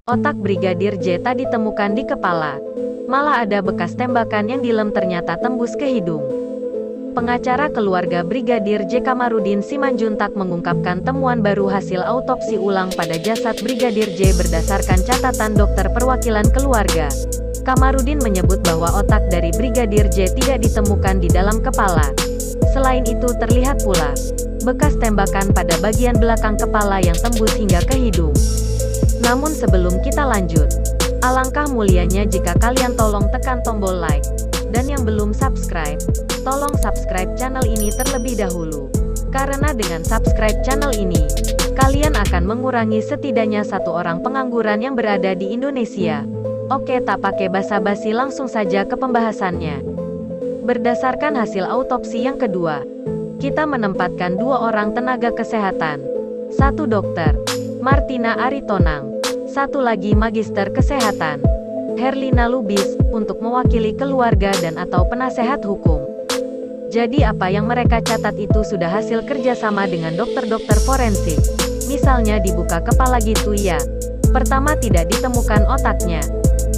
Otak Brigadir J tak ditemukan di kepala. Malah ada bekas tembakan yang dilem ternyata tembus ke hidung. Pengacara keluarga Brigadir J Kamarudin Simanjuntak mengungkapkan temuan baru hasil autopsi ulang pada jasad Brigadir J berdasarkan catatan dokter perwakilan keluarga. Kamarudin menyebut bahwa otak dari Brigadir J tidak ditemukan di dalam kepala. Selain itu terlihat pula bekas tembakan pada bagian belakang kepala yang tembus hingga ke hidung. Namun sebelum kita lanjut, alangkah mulianya jika kalian tolong tekan tombol like, dan yang belum subscribe, tolong subscribe channel ini terlebih dahulu. Karena dengan subscribe channel ini, kalian akan mengurangi setidaknya satu orang pengangguran yang berada di Indonesia. Oke, tak pakai basa-basi, langsung saja ke pembahasannya. Berdasarkan hasil autopsi yang kedua, kita menempatkan dua orang tenaga kesehatan. Satu dokter, Martina Aritonang. Satu lagi magister kesehatan, Herlina Lubis, untuk mewakili keluarga dan atau penasehat hukum. Jadi apa yang mereka catat itu sudah hasil kerjasama dengan dokter-dokter forensik. Misalnya dibuka kepala gitu ya. Pertama tidak ditemukan otaknya.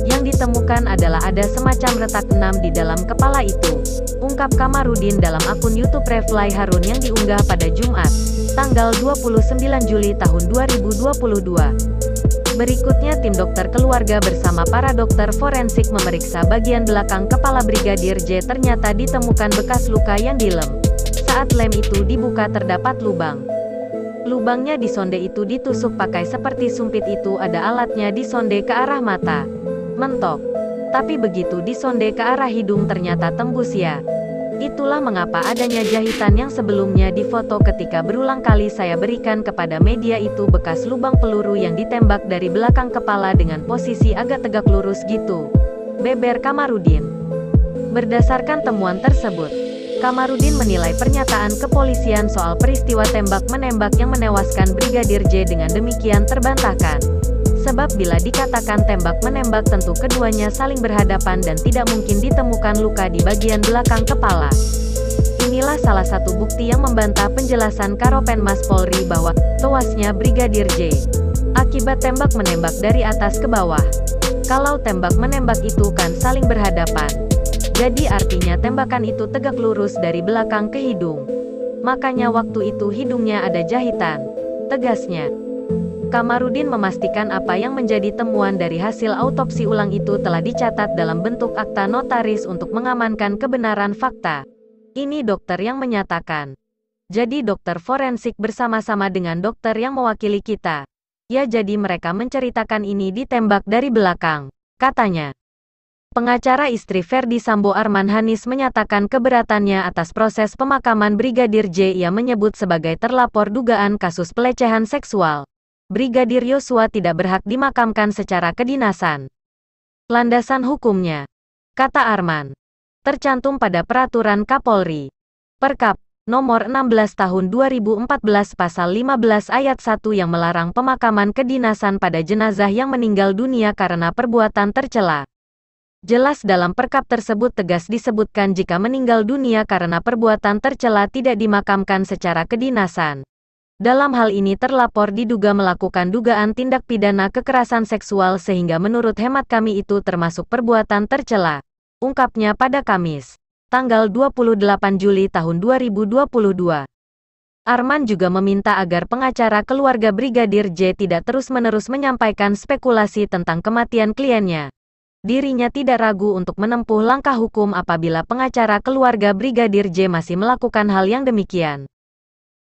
Yang ditemukan adalah ada semacam retak 6 di dalam kepala itu. Ungkap Kamarudin dalam akun YouTube Refly Harun yang diunggah pada Jumat, tanggal 29 Juli tahun 2022. Berikutnya tim dokter keluarga bersama para dokter forensik memeriksa bagian belakang kepala Brigadir J. Ternyata ditemukan bekas luka yang dilem. Saat lem itu dibuka terdapat lubang. Lubangnya di sonde itu ditusuk pakai seperti sumpit itu, ada alatnya di sonde ke arah mata. Mentok. Tapi begitu disonde ke arah hidung ternyata tembus ya. Itulah mengapa adanya jahitan yang sebelumnya difoto ketika berulang kali saya berikan kepada media itu bekas lubang peluru yang ditembak dari belakang kepala dengan posisi agak tegak lurus gitu. Beber Kamarudin. Berdasarkan temuan tersebut, Kamarudin menilai pernyataan kepolisian soal peristiwa tembak-menembak yang menewaskan Brigadir J dengan demikian terbantahkan. Sebab bila dikatakan tembak-menembak tentu keduanya saling berhadapan dan tidak mungkin ditemukan luka di bagian belakang kepala. Inilah salah satu bukti yang membantah penjelasan Karopenmas Polri bahwa tewasnya Brigadir J akibat tembak-menembak dari atas ke bawah. Kalau tembak-menembak itu kan saling berhadapan, jadi artinya tembakan itu tegak lurus dari belakang ke hidung. Makanya waktu itu hidungnya ada jahitan, tegasnya. Kamarudin memastikan apa yang menjadi temuan dari hasil autopsi ulang itu telah dicatat dalam bentuk akta notaris untuk mengamankan kebenaran fakta. Ini dokter yang menyatakan. Jadi dokter forensik bersama-sama dengan dokter yang mewakili kita. Ya, jadi mereka menceritakan ini ditembak dari belakang, katanya. Pengacara istri Ferdi Sambo Arman Hanis menyatakan keberatannya atas proses pemakaman Brigadir J. Ia menyebut sebagai terlapor dugaan kasus pelecehan seksual. Brigadir Yosua tidak berhak dimakamkan secara kedinasan. Landasan hukumnya, kata Arman, tercantum pada Peraturan Kapolri, Perkap, Nomor 16 Tahun 2014 Pasal 15 Ayat 1 yang melarang pemakaman kedinasan pada jenazah yang meninggal dunia karena perbuatan tercela. Jelas dalam Perkap tersebut tegas disebutkan jika meninggal dunia karena perbuatan tercela tidak dimakamkan secara kedinasan. Dalam hal ini terlapor diduga melakukan dugaan tindak pidana kekerasan seksual sehingga menurut hemat kami itu termasuk perbuatan tercela. Ungkapnya pada Kamis, tanggal 28 Juli tahun 2022. Arman juga meminta agar pengacara keluarga Brigadir J tidak terus-menerus menyampaikan spekulasi tentang kematian kliennya. Dirinya tidak ragu untuk menempuh langkah hukum apabila pengacara keluarga Brigadir J masih melakukan hal yang demikian.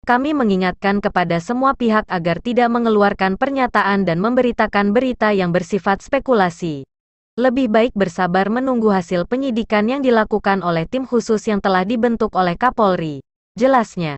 Kami mengingatkan kepada semua pihak agar tidak mengeluarkan pernyataan dan memberitakan berita yang bersifat spekulasi. Lebih baik bersabar menunggu hasil penyidikan yang dilakukan oleh tim khusus yang telah dibentuk oleh Kapolri. Jelasnya,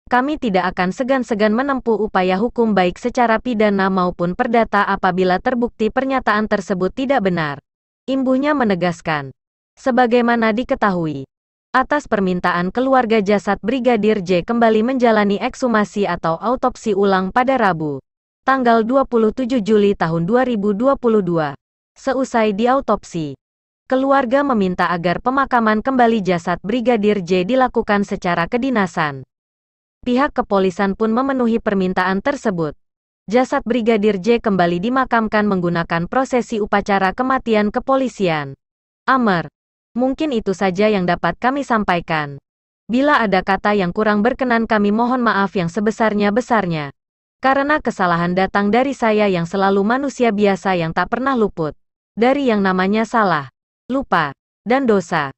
kami tidak akan segan-segan menempuh upaya hukum baik secara pidana maupun perdata apabila terbukti pernyataan tersebut tidak benar. Imbuhnya menegaskan, sebagaimana diketahui, atas permintaan keluarga jasad Brigadir J kembali menjalani ekshumasi atau autopsi ulang pada Rabu, tanggal 27 Juli tahun 2022. Seusai diautopsi, keluarga meminta agar pemakaman kembali jasad Brigadir J dilakukan secara kedinasan. Pihak kepolisian pun memenuhi permintaan tersebut. Jasad Brigadir J kembali dimakamkan menggunakan prosesi upacara kematian kepolisian. Amer, mungkin itu saja yang dapat kami sampaikan. Bila ada kata yang kurang berkenan kami mohon maaf yang sebesarnya-besarnya. Karena kesalahan datang dari saya yang selalu manusia biasa yang tak pernah luput dari yang namanya salah, lupa, dan dosa.